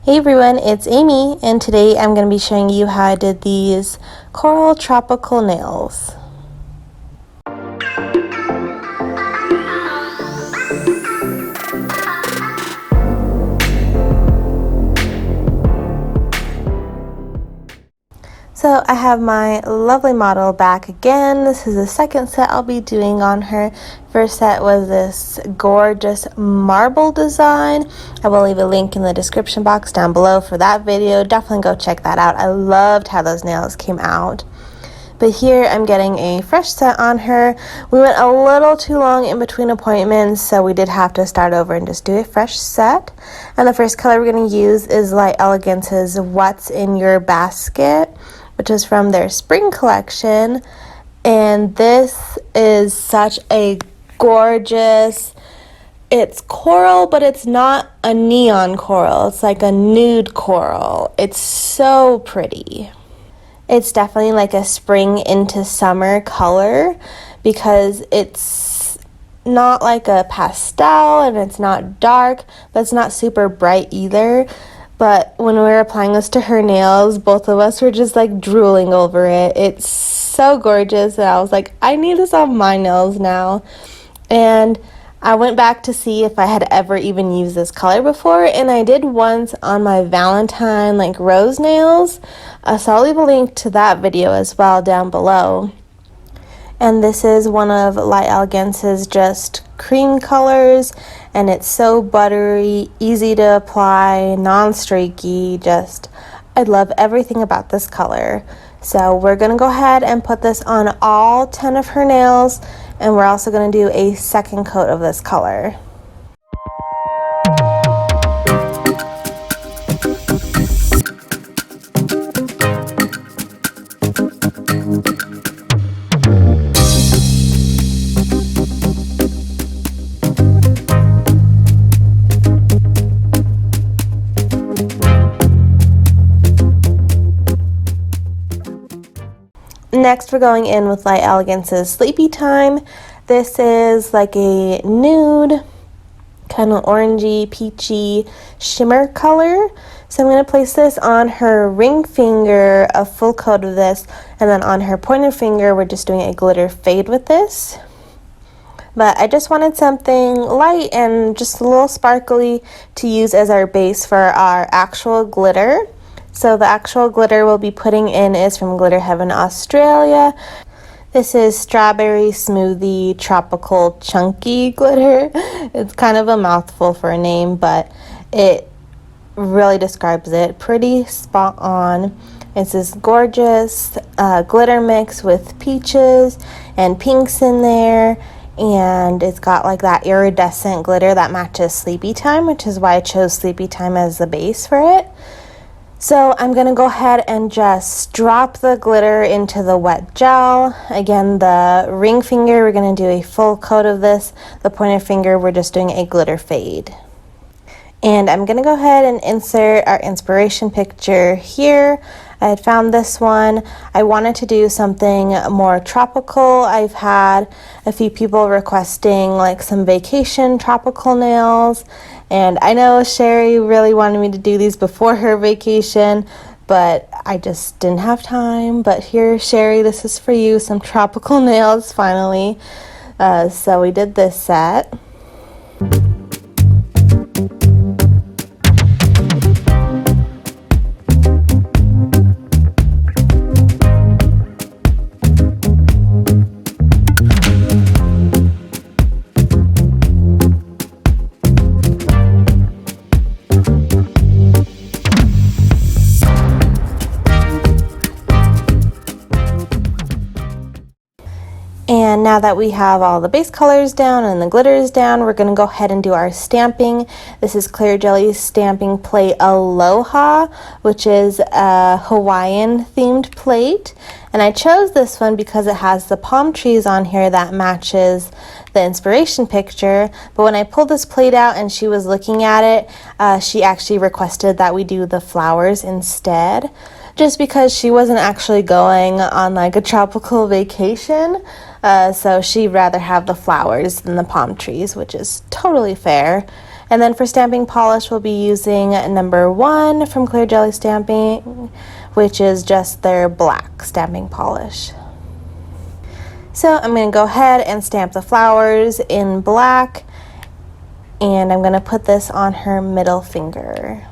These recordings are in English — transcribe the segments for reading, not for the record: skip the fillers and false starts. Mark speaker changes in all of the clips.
Speaker 1: Hey everyone, it's Amy, and today I'm going to be showing you how I did these coral tropical nails. So I have my lovely model back again. This is the second set I'll be doing on her. First set was this gorgeous marble design. I will leave a link in the description box down below for that video. Definitely go check that out. I loved how those nails came out. But here I'm getting a fresh set on her. We went a little too long in between appointments, so we did have to start over and just do a fresh set. And the first color we're going to use is Light Elegance's What's in Your Basket, which is from their spring collection. And this is such a gorgeous, it's coral, but it's not a neon coral. It's like a nude coral. It's so pretty. It's definitely like a spring into summer color because it's not like a pastel and it's not dark, but it's not super bright either. But when we were applying this to her nails, both of us were just like drooling over it. It's so gorgeous that I was like, I need this on my nails now. And I went back to see if I had ever even used this color before, and I did once on my Valentine like rose nails. So I'll leave a link to that video as well down below. And this is one of Light Elegance's just cream colors, and it's so buttery, easy to apply, non-streaky, just I love everything about this color. So we're going to go ahead and put this on all 10 of her nails, and we're also going to do a second coat of this color. Next, we're going in with Light Elegance's Sleepy Time. This is like a nude, kind of orangey, peachy shimmer color. So I'm going to place this on her ring finger, a full coat of this, and then on her pointer finger, we're just doing a glitter fade with this. But I just wanted something light and just a little sparkly to use as our base for our actual glitter. So the actual glitter we'll be putting in is from Glitter Heaven, Australia. This is Strawberry Smoothie Tropical Chunky Glitter. It's kind of a mouthful for a name, but it really describes it. Pretty spot on. It's this gorgeous glitter mix with peaches and pinks in there. And it's got like that iridescent glitter that matches Sleepy Time, which is why I chose Sleepy Time as the base for it. So I'm going to go ahead and just drop the glitter into the wet gel. Again, the ring finger, we're going to do a full coat of this. The pointer finger, we're just doing a glitter fade. And I'm going to go ahead and insert our inspiration picture here. I had found this one. I wanted to do something more tropical. I've had a few people requesting like some vacation tropical nails. And I know Sherry really wanted me to do these before her vacation, but I just didn't have time. But here, Sherry, this is for you, some tropical nails finally. So we did this set. And now that we have all the base colors down and the glitters down, we're going to go ahead and do our stamping. This is Clear Jelly Stamping Plate Aloha, which is a Hawaiian themed plate. And I chose this one because it has the palm trees on here that matches the inspiration picture. But when I pulled this plate out and she was looking at it, she actually requested that we do the flowers instead, just because she wasn't actually going on like a tropical vacation. So she'd rather have the flowers than the palm trees, which is totally fair. And then for stamping polish, we'll be using number 1 from Clear Jelly Stamping, which is just their black stamping polish. So I'm going to go ahead and stamp the flowers in black, and I'm going to put this on her middle finger.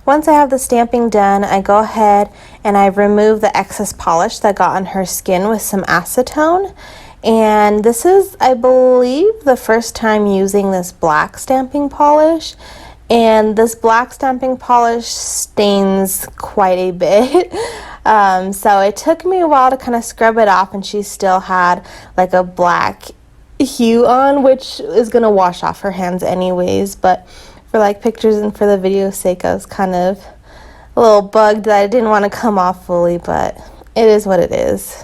Speaker 1: Once I have the stamping done, I go ahead and I remove the excess polish that got on her skin with some acetone. And this is, I believe, the first time using this black stamping polish. And this black stamping polish stains quite a bit. So it took me a while to kind of scrub it off, and she still had like a black hue on, which is going to wash off her hands anyways. But for like pictures and for the video's sake, I was kind of a little bugged that I didn't want to come off fully, but it is what it is.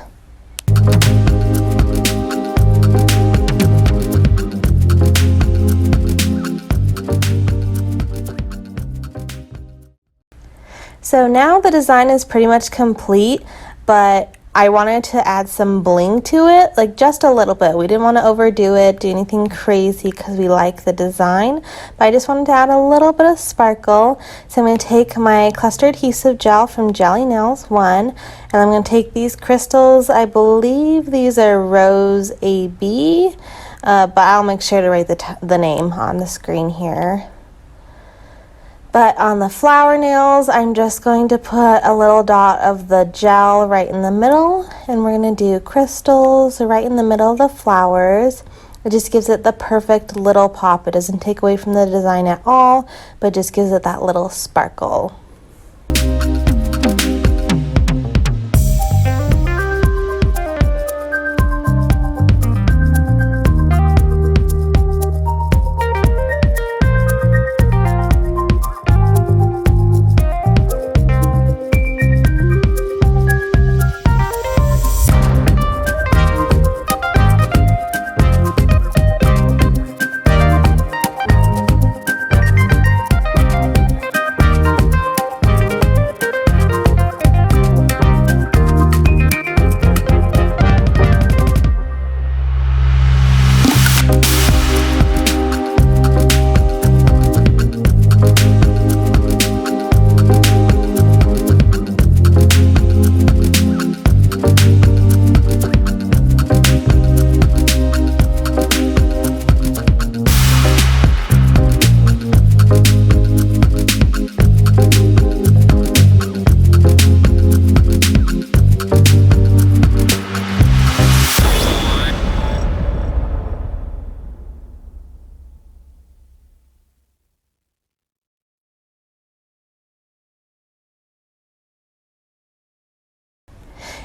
Speaker 1: So now the design is pretty much complete, but I wanted to add some bling to it, like just a little bit. We didn't want to overdo it, do anything crazy, because we like the design, but I just wanted to add a little bit of sparkle. So I'm going to take my cluster adhesive gel from Jelly Nails 1, and I'm going to take these crystals. I believe these are Rose AB, but I'll make sure to write the name on the screen here. But on the flower nails, I'm just going to put a little dot of the gel right in the middle, and we're going to do crystals right in the middle of the flowers. It just gives it the perfect little pop. It doesn't take away from the design at all, but just gives it that little sparkle.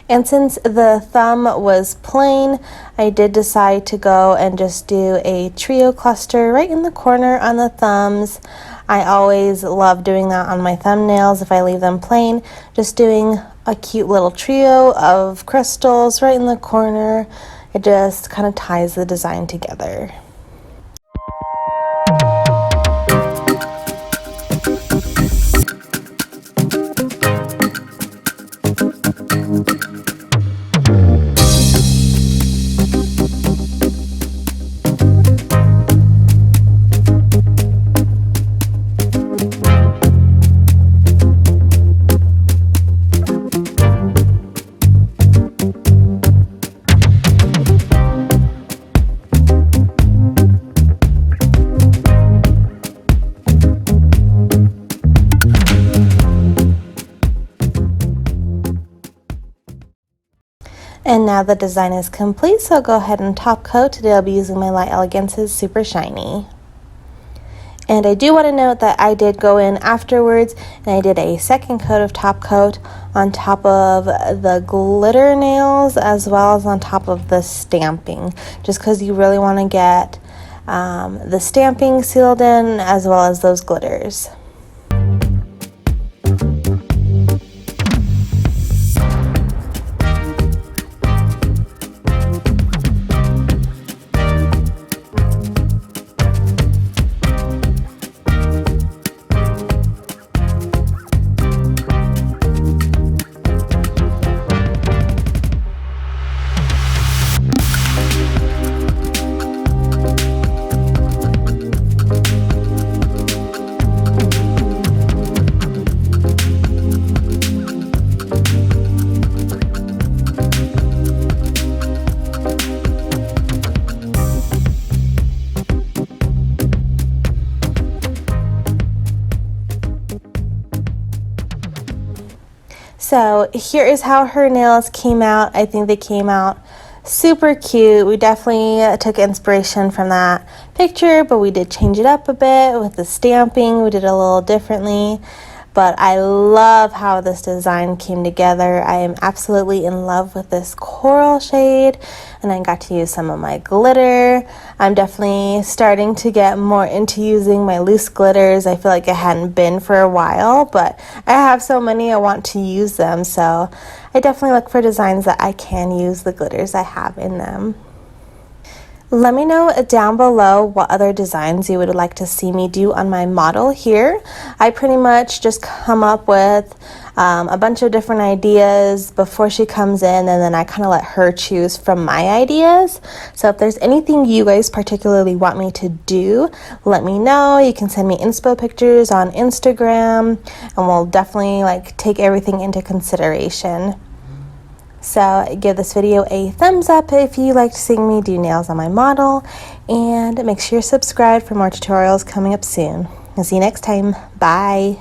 Speaker 1: And since the thumb was plain, I did decide to go and just do a trio cluster right in the corner on the thumbs. I always love doing that on my thumbnails if I leave them plain, just doing a cute little trio of crystals right in the corner. It just kind of ties the design together. now the design is complete, so I'll go ahead and top coat. Today I'll be using my Light Elegance's Super Shiny. And I do want to note that I did go in afterwards and I did a second coat of top coat on top of the glitter nails as well as on top of the stamping, just because you really want to get the stamping sealed in as well as those glitters. So here is how her nails came out. I think they came out super cute. We definitely took inspiration from that picture, but we did change it up a bit with the stamping. We did it a little differently, but I love how this design came together. I am absolutely in love with this coral shade, and I got to use some of my glitter. I'm definitely starting to get more into using my loose glitters. I feel like I hadn't been for a while, but I have so many I want to use them, so I definitely look for designs that I can use the glitters I have in them. Let me know down below what other designs you would like to see me do on my model here. I pretty much just come up with a bunch of different ideas before she comes in, and then I kind of let her choose from my ideas. So if there's anything you guys particularly want me to do, let me know. You can send me inspo pictures on Instagram, and we'll definitely take everything into consideration. So give this video a thumbs up if you liked seeing me do nails on my model, and make sure you're subscribed for more tutorials coming up soon. I'll see you next time. Bye.